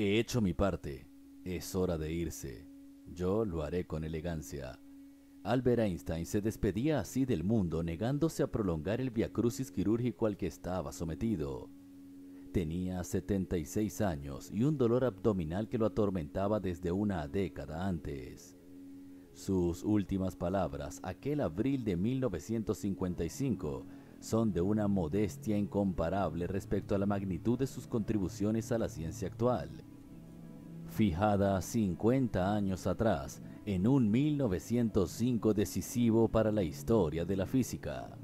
He hecho mi parte. Es hora de irse. Yo lo haré con elegancia. Albert Einstein se despedía así del mundo, negándose a prolongar el viacrucis quirúrgico al que estaba sometido. Tenía 76 años y un dolor abdominal que lo atormentaba desde una década antes. Sus últimas palabras, aquel abril de 1955, son de una modestia incomparable respecto a la magnitud de sus contribuciones a la ciencia actual. Fijada 50 años atrás, en un 1905 decisivo para la historia de la física.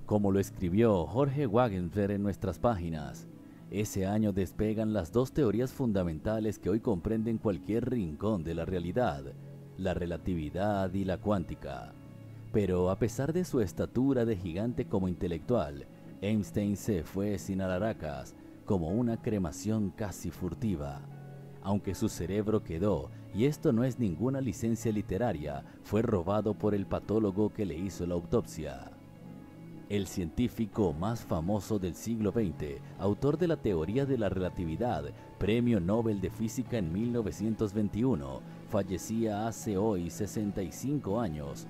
Como lo escribió Jorge Wagenberg en nuestras páginas, ese año despegan las dos teorías fundamentales que hoy comprenden cualquier rincón de la realidad, la relatividad y la cuántica. Pero a pesar de su estatura de gigante como intelectual, Einstein se fue sin alaracas, como una cremación casi furtiva. Aunque su cerebro quedó, y esto no es ninguna licencia literaria, fue robado por el patólogo que le hizo la autopsia. El científico más famoso del siglo XX, autor de la teoría de la relatividad, Premio Nobel de Física en 1921, fallecía hace hoy 65 años.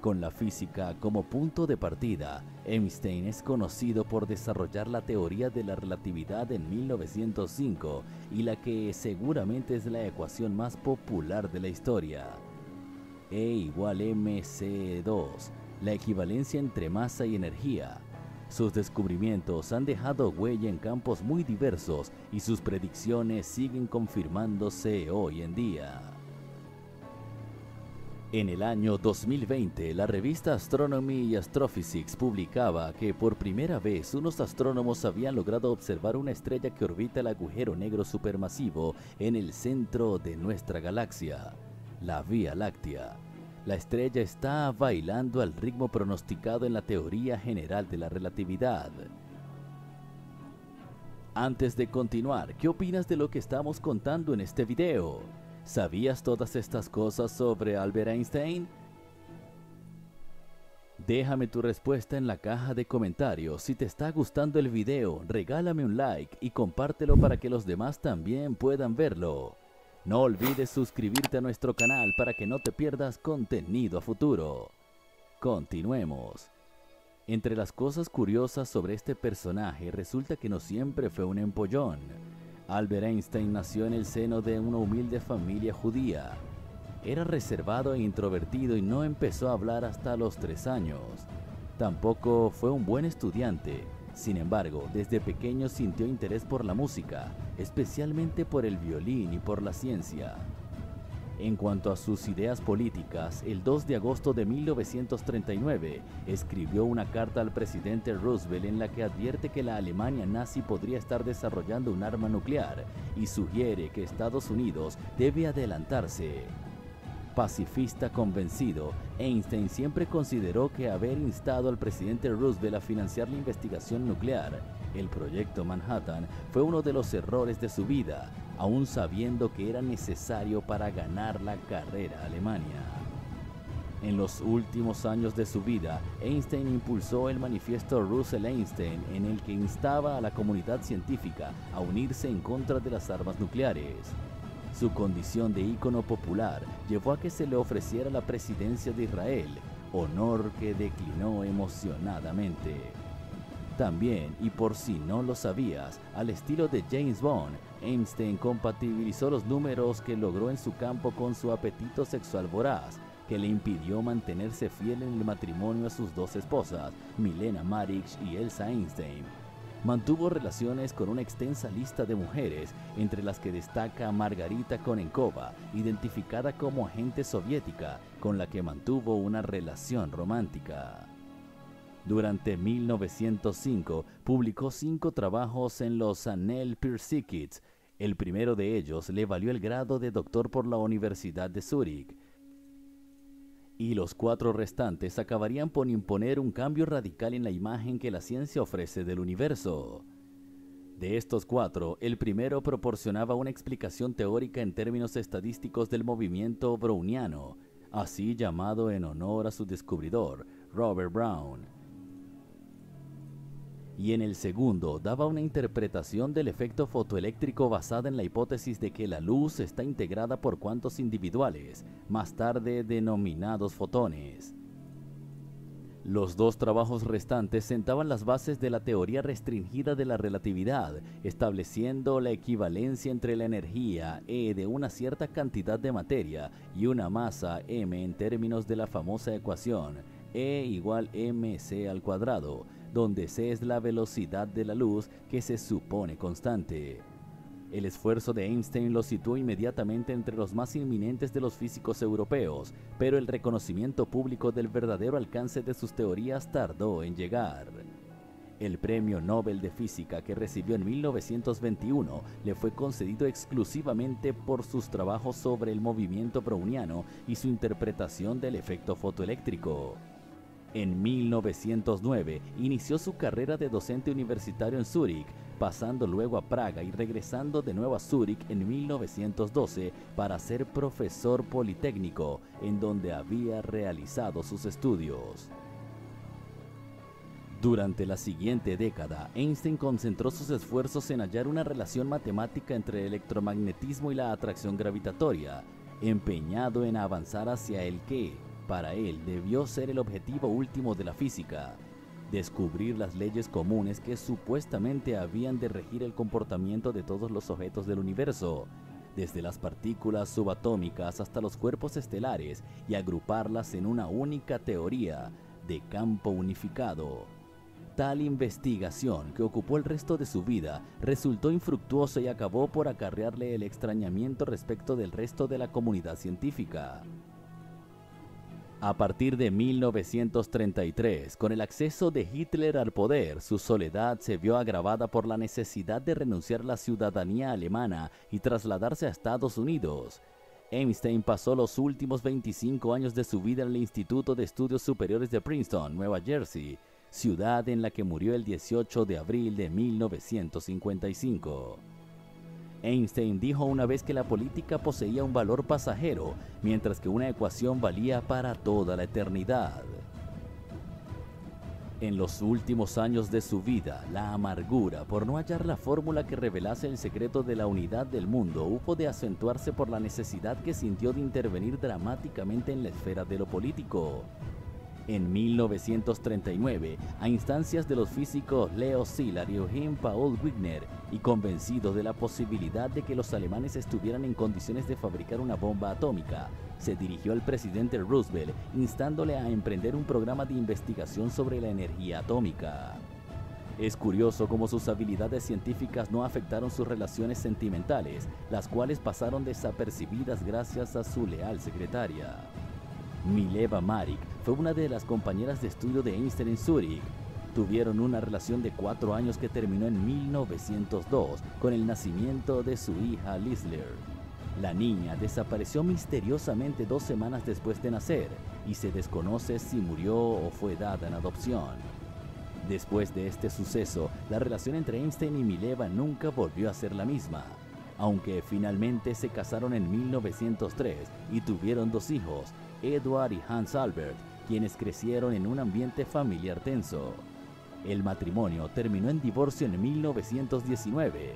Con la física como punto de partida, Einstein es conocido por desarrollar la teoría de la relatividad en 1905 y la que seguramente es la ecuación más popular de la historia. E igual mc2, la equivalencia entre masa y energía. Sus descubrimientos han dejado huella en campos muy diversos y sus predicciones siguen confirmándose hoy en día. En el año 2020, la revista Astronomy y Astrophysics publicaba que por primera vez unos astrónomos habían logrado observar una estrella que orbita el agujero negro supermasivo en el centro de nuestra galaxia, la Vía Láctea. La estrella está bailando al ritmo pronosticado en la teoría general de la relatividad. Antes de continuar, ¿qué opinas de lo que estamos contando en este video? ¿Sabías todas estas cosas sobre Albert Einstein? Déjame tu respuesta en la caja de comentarios. Si te está gustando el video, regálame un like y compártelo para que los demás también puedan verlo. No olvides suscribirte a nuestro canal para que no te pierdas contenido a futuro. Continuemos. Entre las cosas curiosas sobre este personaje resulta que no siempre fue un empollón. Albert Einstein nació en el seno de una humilde familia judía. Era reservado e introvertido y no empezó a hablar hasta los 3 años. Tampoco fue un buen estudiante. Sin embargo, desde pequeño sintió interés por la música, especialmente por el violín y por la ciencia. En cuanto a sus ideas políticas, el 2 de agosto de 1939 escribió una carta al presidente Roosevelt en la que advierte que la Alemania nazi podría estar desarrollando un arma nuclear y sugiere que Estados Unidos debe adelantarse. Pacifista convencido, Einstein siempre consideró que haber instado al presidente Roosevelt a financiar la investigación nuclear, el proyecto Manhattan, fue uno de los errores de su vida, aún sabiendo que era necesario para ganar la carrera a Alemania. En los últimos años de su vida, Einstein impulsó el manifiesto Russell-Einstein, en el que instaba a la comunidad científica a unirse en contra de las armas nucleares. Su condición de ícono popular llevó a que se le ofreciera la presidencia de Israel, honor que declinó emocionadamente. También, y por si no lo sabías, al estilo de James Bond, Einstein compatibilizó los números que logró en su campo con su apetito sexual voraz, que le impidió mantenerse fiel en el matrimonio a sus dos esposas, Milena Maric y Elsa Einstein. Mantuvo relaciones con una extensa lista de mujeres, entre las que destaca Margarita Konenkova, identificada como agente soviética, con la que mantuvo una relación romántica. Durante 1905 publicó 5 trabajos en los Annales Physiques. El primero de ellos le valió el grado de doctor por la Universidad de Zúrich, y los 4 restantes acabarían por imponer un cambio radical en la imagen que la ciencia ofrece del universo. De estos 4, el primero proporcionaba una explicación teórica en términos estadísticos del movimiento browniano, así llamado en honor a su descubridor, Robert Brown. y en el segundo daba una interpretación del efecto fotoeléctrico basada en la hipótesis de que la luz está integrada por cuantos individuales, más tarde denominados fotones. Los dos trabajos restantes sentaban las bases de la teoría restringida de la relatividad, estableciendo la equivalencia entre la energía E de una cierta cantidad de materia y una masa m en términos de la famosa ecuación E igual mc al cuadrado, donde c es la velocidad de la luz que se supone constante. El esfuerzo de Einstein lo situó inmediatamente entre los más inminentes de los físicos europeos, pero el reconocimiento público del verdadero alcance de sus teorías tardó en llegar. El Premio Nobel de Física que recibió en 1921 le fue concedido exclusivamente por sus trabajos sobre el movimiento browniano y su interpretación del efecto fotoeléctrico. En 1909 inició su carrera de docente universitario en Zúrich, pasando luego a Praga y regresando de nuevo a Zúrich en 1912 para ser profesor politécnico, en donde había realizado sus estudios. Durante la siguiente década, Einstein concentró sus esfuerzos en hallar una relación matemática entre el electromagnetismo y la atracción gravitatoria, empeñado en avanzar hacia el que, para él, debió ser el objetivo último de la física: descubrir las leyes comunes que supuestamente habían de regir el comportamiento de todos los objetos del universo, desde las partículas subatómicas hasta los cuerpos estelares, y agruparlas en una única teoría de campo unificado. Tal investigación, que ocupó el resto de su vida, resultó infructuosa y acabó por acarrearle el extrañamiento respecto del resto de la comunidad científica. A partir de 1933, con el acceso de Hitler al poder, su soledad se vio agravada por la necesidad de renunciar a la ciudadanía alemana y trasladarse a Estados Unidos. Einstein pasó los últimos 25 años de su vida en el Instituto de Estudios Superiores de Princeton, Nueva Jersey, ciudad en la que murió el 18 de abril de 1955. Einstein dijo una vez que la política poseía un valor pasajero, mientras que una ecuación valía para toda la eternidad. En los últimos años de su vida, la amargura por no hallar la fórmula que revelase el secreto de la unidad del mundo hubo de acentuarse por la necesidad que sintió de intervenir dramáticamente en la esfera de lo político. En 1939, a instancias de los físicos Leo Szilard y Eugen Paul Wigner, y convencido de la posibilidad de que los alemanes estuvieran en condiciones de fabricar una bomba atómica, se dirigió al presidente Roosevelt instándole a emprender un programa de investigación sobre la energía atómica. Es curioso cómo sus habilidades científicas no afectaron sus relaciones sentimentales, las cuales pasaron desapercibidas gracias a su leal secretaria. Mileva Maric fue una de las compañeras de estudio de Einstein en Zúrich. Tuvieron una relación de 4 años que terminó en 1902 con el nacimiento de su hija Liesler. La niña desapareció misteriosamente 2 semanas después de nacer y se desconoce si murió o fue dada en adopción. Después de este suceso, la relación entre Einstein y Mileva nunca volvió a ser la misma, aunque finalmente se casaron en 1903 y tuvieron 2 hijos, Edward y Hans Albert, quienes crecieron en un ambiente familiar tenso. El matrimonio terminó en divorcio en 1919.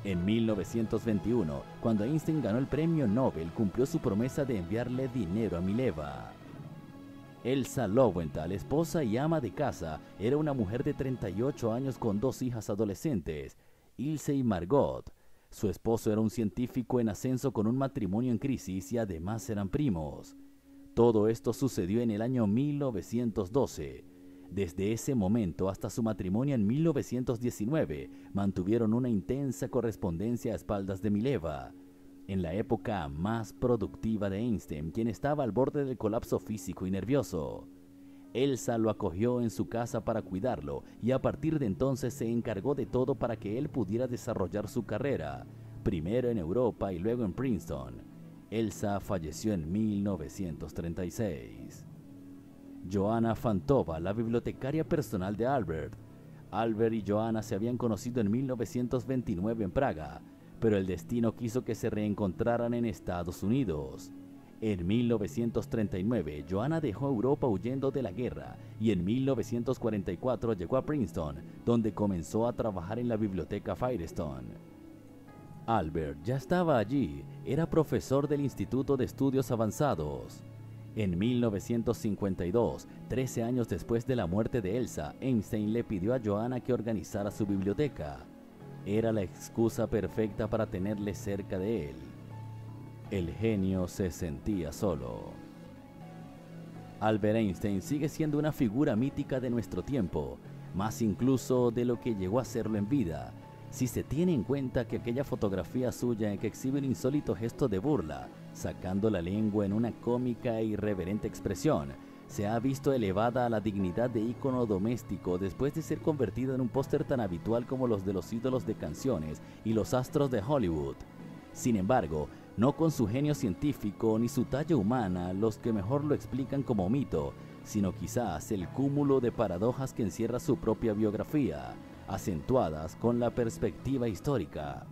En 1921, cuando Einstein ganó el premio Nobel, cumplió su promesa de enviarle dinero a Mileva. Elsa Lowenthal, esposa y ama de casa, era una mujer de 38 años con 2 hijas adolescentes, Ilse y Margot. Su esposo era un científico en ascenso con un matrimonio en crisis y además eran primos. Todo esto sucedió en el año 1912. Desde ese momento hasta su matrimonio en 1919, mantuvieron una intensa correspondencia a espaldas de Mileva. En la época más productiva de Einstein, quien estaba al borde del colapso físico y nervioso. Elsa lo acogió en su casa para cuidarlo y a partir de entonces se encargó de todo para que él pudiera desarrollar su carrera, primero en Europa y luego en Princeton. Elsa falleció en 1936. Johanna Fantova, la bibliotecaria personal de Albert. Albert y Johanna se habían conocido en 1929 en Praga, pero el destino quiso que se reencontraran en Estados Unidos. En 1939, Johanna dejó Europa huyendo de la guerra y en 1944 llegó a Princeton, donde comenzó a trabajar en la biblioteca Firestone. Albert ya estaba allí, era profesor del Instituto de Estudios Avanzados. En 1952, 13 años después de la muerte de Elsa, Einstein le pidió a Johanna que organizara su biblioteca. Era la excusa perfecta para tenerle cerca de él. El genio se sentía solo. Albert Einstein sigue siendo una figura mítica de nuestro tiempo, más incluso de lo que llegó a serlo en vida, si se tiene en cuenta que aquella fotografía suya en que exhibe un insólito gesto de burla, sacando la lengua en una cómica e irreverente expresión, se ha visto elevada a la dignidad de ícono doméstico después de ser convertida en un póster tan habitual como los de los ídolos de canciones y los astros de Hollywood. Sin embargo, no con su genio científico ni su talla humana los que mejor lo explican como mito, sino quizás el cúmulo de paradojas que encierra su propia biografía, acentuadas con la perspectiva histórica.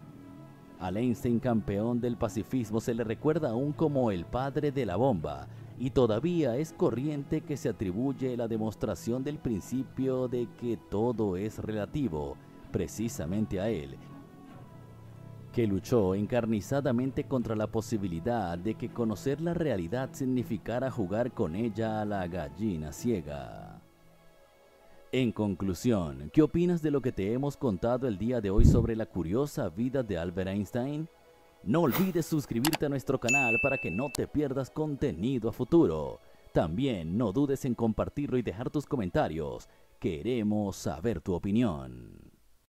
Al Einstein campeón del pacifismo se le recuerda aún como el padre de la bomba, y todavía es corriente que se atribuye la demostración del principio de que todo es relativo, precisamente a él, que luchó encarnizadamente contra la posibilidad de que conocer la realidad significara jugar con ella a la gallina ciega. En conclusión, ¿qué opinas de lo que te hemos contado el día de hoy sobre la curiosa vida de Albert Einstein? No olvides suscribirte a nuestro canal para que no te pierdas contenido a futuro. También no dudes en compartirlo y dejar tus comentarios. Queremos saber tu opinión.